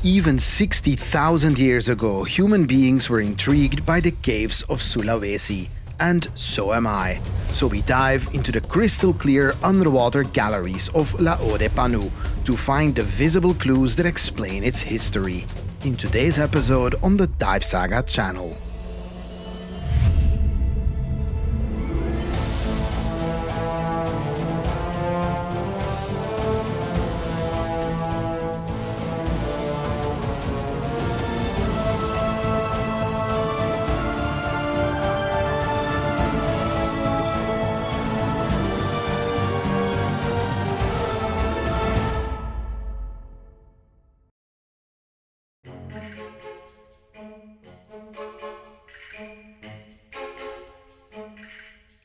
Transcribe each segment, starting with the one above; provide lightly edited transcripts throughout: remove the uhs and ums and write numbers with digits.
Even 60,000 years ago, human beings were intrigued by the caves of Sulawesi, and so am I. So we dive into the crystal clear underwater galleries of Ode Panu to find the visible clues that explain its history. In today's episode on the DiveSAGA channel.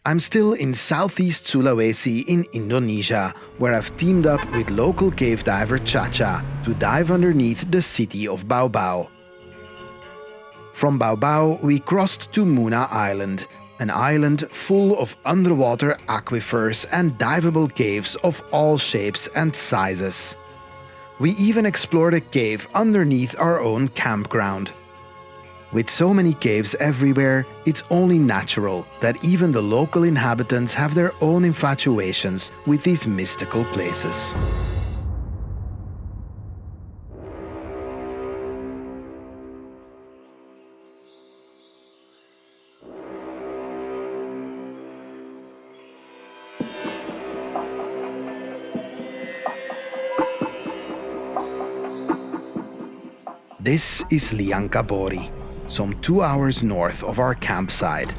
I'm still in South-East Sulawesi in Indonesia, where I've teamed up with local cave diver Chaca to dive underneath the city of Baobao. From Baobao, we crossed to Muna Island, an island full of underwater aquifers and diveable caves of all shapes and sizes. We even explored a cave underneath our own campground. With so many caves everywhere, it's only natural that even the local inhabitants have their own infatuations with these mystical places. This is Liang Kabori, some 2 hours north of our campsite.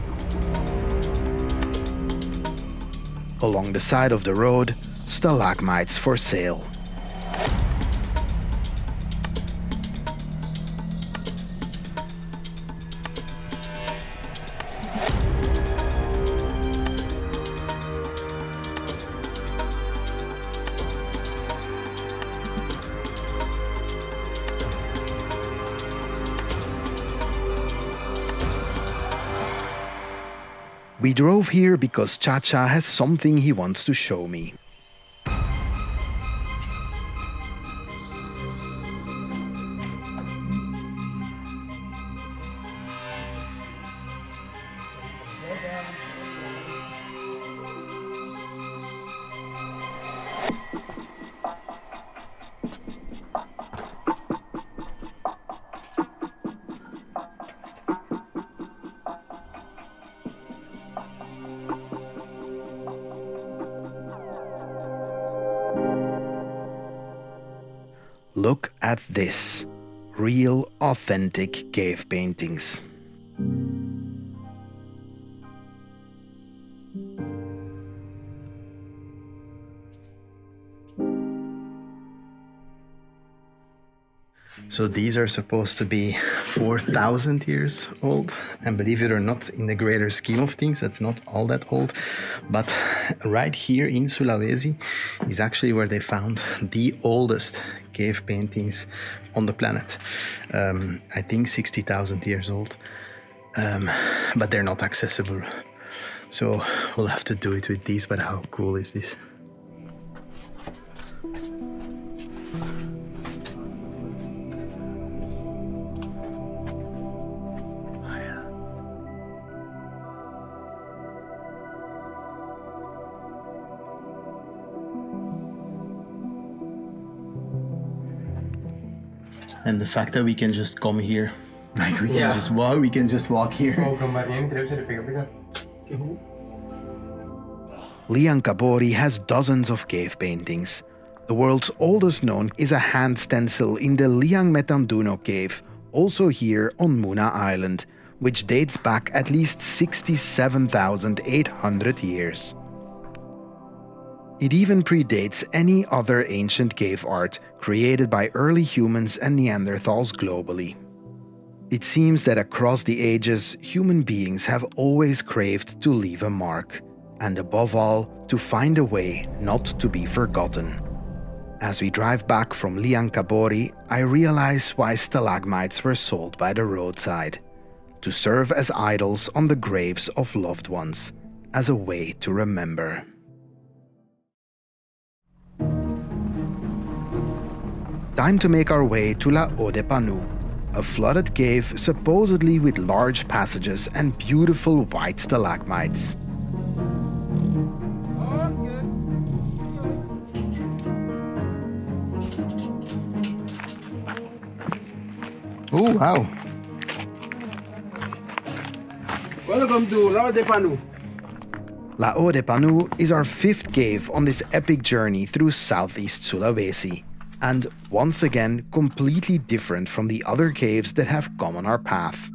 Along the side of the road, stalagmites for sale. We drove here because Chaca has something he wants to show me. Look at this. Real, authentic cave paintings. So these are supposed to be 4,000 years old, and believe it or not, in the greater scheme of things, that's not all that old. But right here in Sulawesi is actually where they found the oldest cave paintings on the planet. I think 60,000 years old, but they're not accessible. So we'll have to do it with these, but how cool is this? And the fact that we can just come here, like we can just walk here. Liang Kabori has dozens of cave paintings. The world's oldest known is a hand stencil in the Liang Metanduno cave, also here on Muna Island, which dates back at least 67,800 years. It even predates any other ancient cave art created by early humans and Neanderthals globally. It seems that across the ages, human beings have always craved to leave a mark, and above all, to find a way not to be forgotten. As we drive back from Liang Kabori, I realize why stalagmites were sold by the roadside: to serve as idols on the graves of loved ones, as a way to remember. Time to make our way to Ode Panu, a flooded cave supposedly with large passages and beautiful white stalagmites. Oh wow! Welcome to Ode Panu. Ode Panu is our 5th cave on this epic journey through South-East Sulawesi, and once again completely different from the other caves that have come on our path.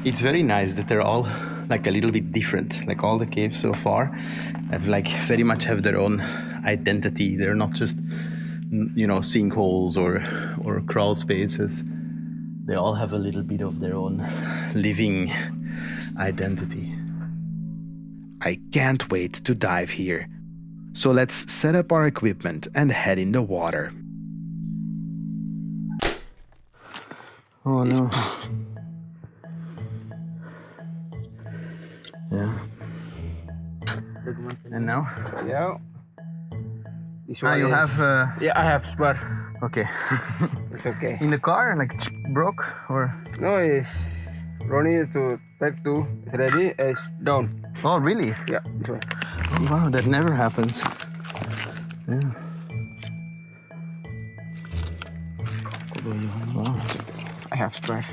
It's very nice that they're all like a little bit different. Like all the caves so far have like very much have their own identity. They're not just, you know, sinkholes or crawl spaces. They all have a little bit of their own living identity. I can't wait to dive here. So let's set up our equipment and head in the water. Oh no. Yeah. And now? Yeah. This Ah, one you is- have... Yeah, I have spare. Okay. It's okay. In the car, like broke or... No, it's running to take two. It's ready. It's down. Oh, really? Yeah, this way. Oh, wow, that never happens. Yeah. Wow. I have spare.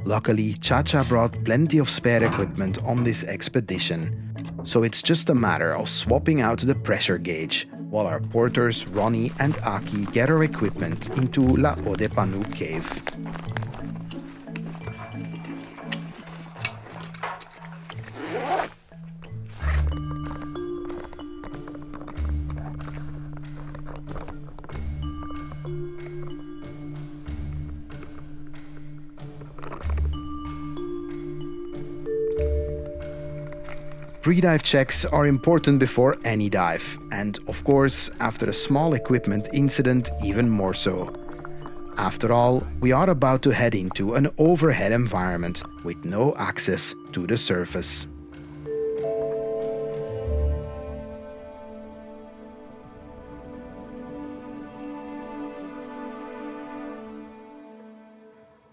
Luckily, Chaca brought plenty of spare equipment on this expedition, so it's just a matter of swapping out the pressure gauge while our porters Ronnie and Aki get our equipment into Ode Panu cave. Pre-dive checks are important before any dive, and of course, after a small equipment incident, even more so. After all, we are about to head into an overhead environment with no access to the surface.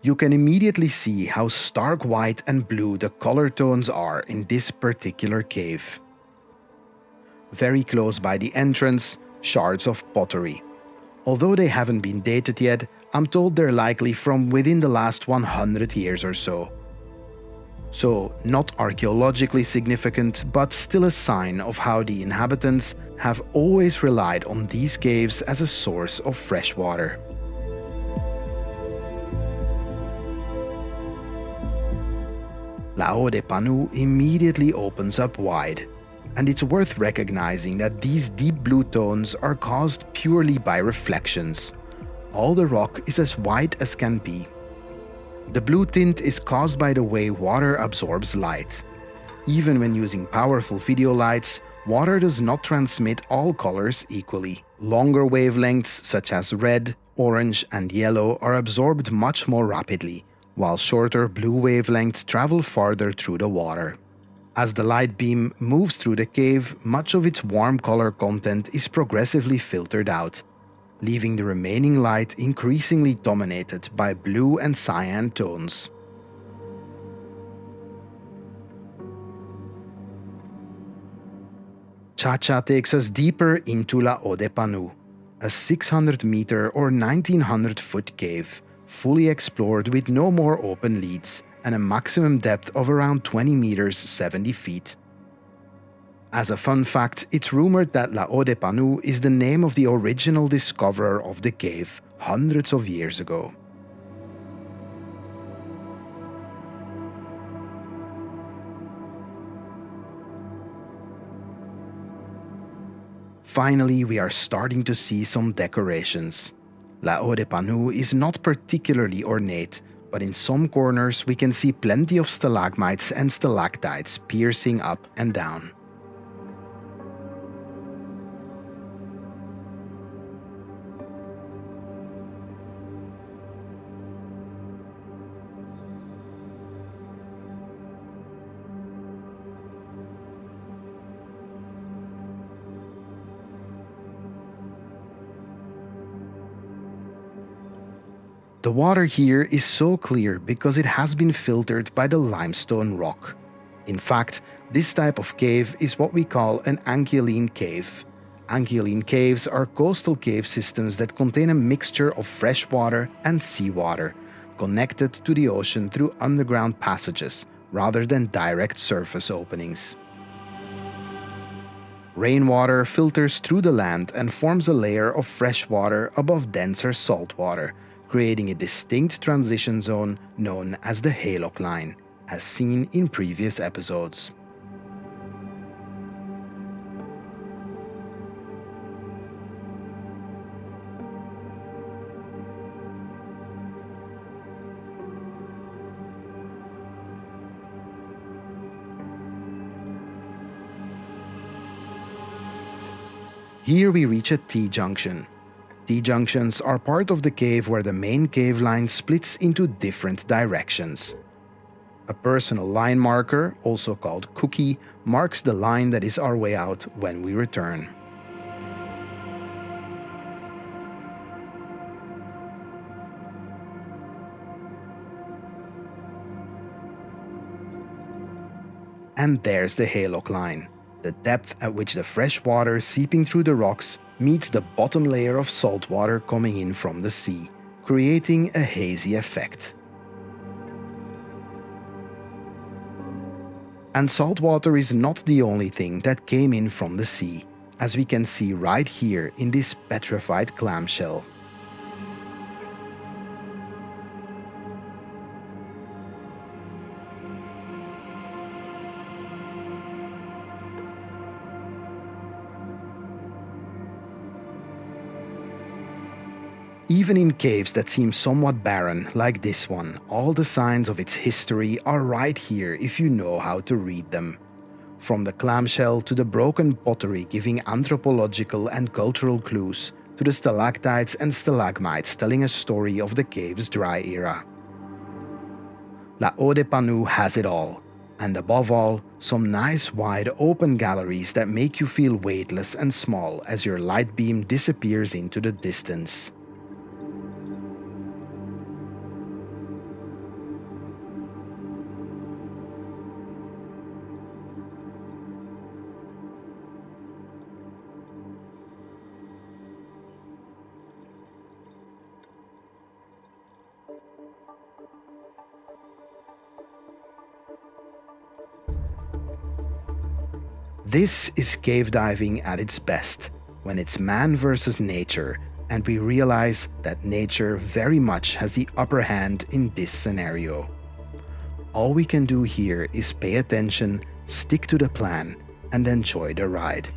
You can immediately see how stark white and blue the color tones are in this particular cave. Very close by the entrance, shards of pottery. Although they haven't been dated yet, I'm told they're likely from within the last 100 years or so. So, not archaeologically significant, but still a sign of how the inhabitants have always relied on these caves as a source of fresh water. Ode Panu immediately opens up wide, and it's worth recognizing that these deep blue tones are caused purely by reflections. All the rock is as white as can be. The blue tint is caused by the way water absorbs light. Even when using powerful video lights, water does not transmit all colors equally. Longer wavelengths such as red, orange and yellow are absorbed much more rapidly, while shorter blue wavelengths travel farther through the water. As the light beam moves through the cave, much of its warm color content is progressively filtered out, leaving the remaining light increasingly dominated by blue and cyan tones. Chaca takes us deeper into Ode Panu, a 600-meter or 1,900-foot cave, fully explored with no more open leads and a maximum depth of around 20 meters 70 feet. As a fun fact, it's rumored that Ode Panu is the name of the original discoverer of the cave hundreds of years ago. Finally, we are starting to see some decorations. Ode Panu is not particularly ornate, but in some corners we can see plenty of stalagmites and stalactites piercing up and down. The water here is so clear because it has been filtered by the limestone rock. In fact, this type of cave is what we call an anchialine cave. Anchialine caves are coastal cave systems that contain a mixture of fresh water and seawater, connected to the ocean through underground passages rather than direct surface openings. Rainwater filters through the land and forms a layer of fresh water above denser salt water, creating a distinct transition zone known as the Halocline, as seen in previous episodes. Here we reach a T-junction. T-junctions are part of the cave where the main cave line splits into different directions. A personal line marker, also called cookie, marks the line that is our way out when we return. And there's the Halocline, the depth at which the fresh water seeping through the rocks meets the bottom layer of salt water coming in from the sea, creating a hazy effect. And salt water is not the only thing that came in from the sea, as we can see right here in this petrified clamshell. Even in caves that seem somewhat barren, like this one, all the signs of its history are right here if you know how to read them. From the clamshell to the broken pottery giving anthropological and cultural clues, to the stalactites and stalagmites telling a story of the cave's dry era. La Ode Panu has it all, and above all, some nice wide open galleries that make you feel weightless and small as your light beam disappears into the distance. This is cave diving at its best, when it's man versus nature, and we realize that nature very much has the upper hand in this scenario. All we can do here is pay attention, stick to the plan, and enjoy the ride.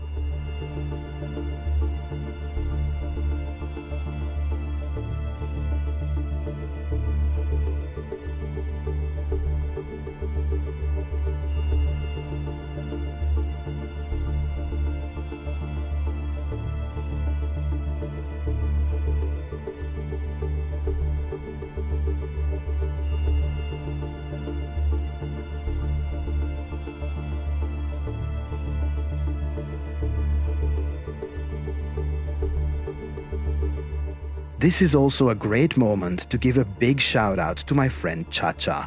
This is also a great moment to give a big shout out to my friend Chaca.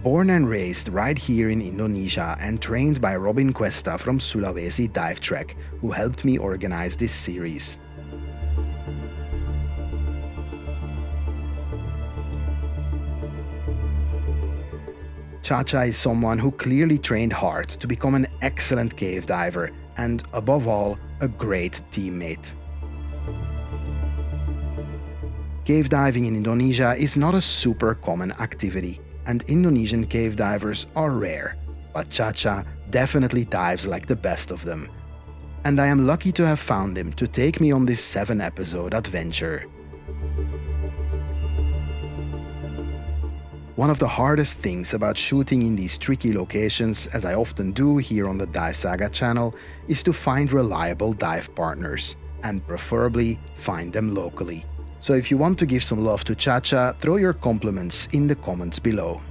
Born and raised right here in Indonesia and trained by Robin Cuesta from Sulawesi Dive Trek, who helped me organize this series. Chaca is someone who clearly trained hard to become an excellent cave diver and, above all, a great teammate. Cave diving in Indonesia is not a super common activity, and Indonesian cave divers are rare, but Chaca definitely dives like the best of them. And I am lucky to have found him to take me on this 7-episode adventure. One of the hardest things about shooting in these tricky locations, as I often do here on the DiveSAGA channel, is to find reliable dive partners, and preferably find them locally. So if you want to give some love to Chaca, throw your compliments in the comments below.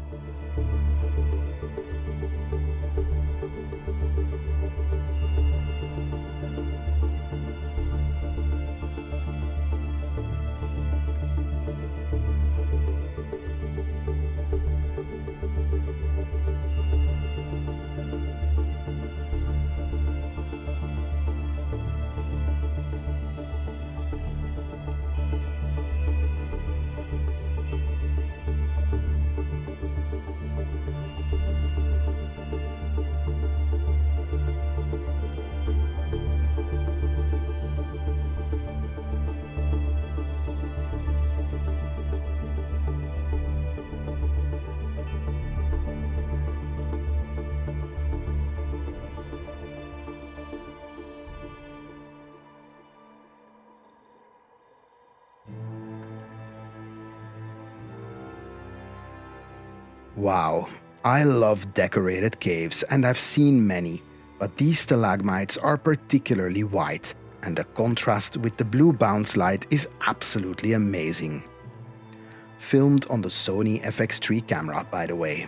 Wow, I love decorated caves and I've seen many, but these stalagmites are particularly white, and the contrast with the blue bounce light is absolutely amazing. Filmed on the Sony FX3 camera, by the way.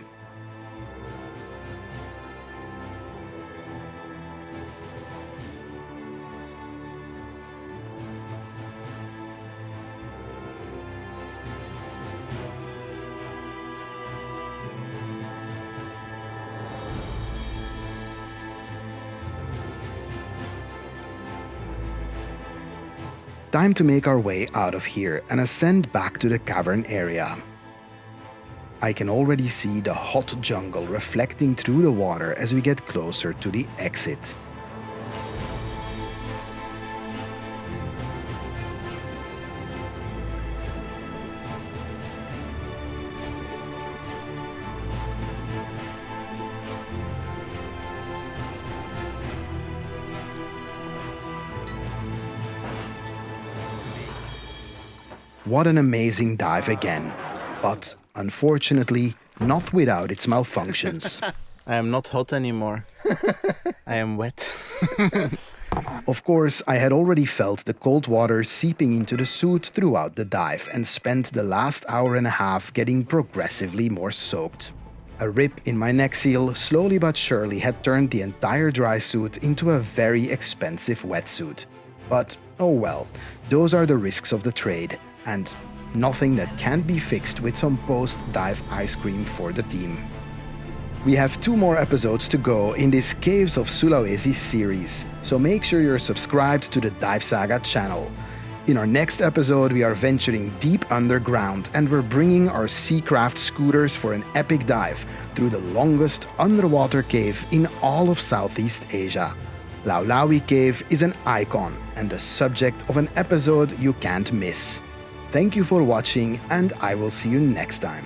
Time to make our way out of here and ascend back to the cavern area. I can already see the hot jungle reflecting through the water as we get closer to the exit. What an amazing dive again, but unfortunately not without its malfunctions. I am not hot anymore. I am wet. Of course, I had already felt the cold water seeping into the suit throughout the dive and spent the last hour and a half getting progressively more soaked. A rip in my neck seal slowly but surely had turned the entire dry suit into a very expensive wetsuit. But oh well, those are the risks of the trade, and nothing that can't be fixed with some post-dive ice cream for the team. We have 2 more episodes to go in this Caves of Sulawesi series, so make sure you're subscribed to the DiveSAGA channel. In our next episode, we are venturing deep underground and we're bringing our Seacraft scooters for an epic dive through the longest underwater cave in all of Southeast Asia. Laulawi Cave is an icon and the subject of an episode you can't miss. Thank you for watching, and I will see you next time.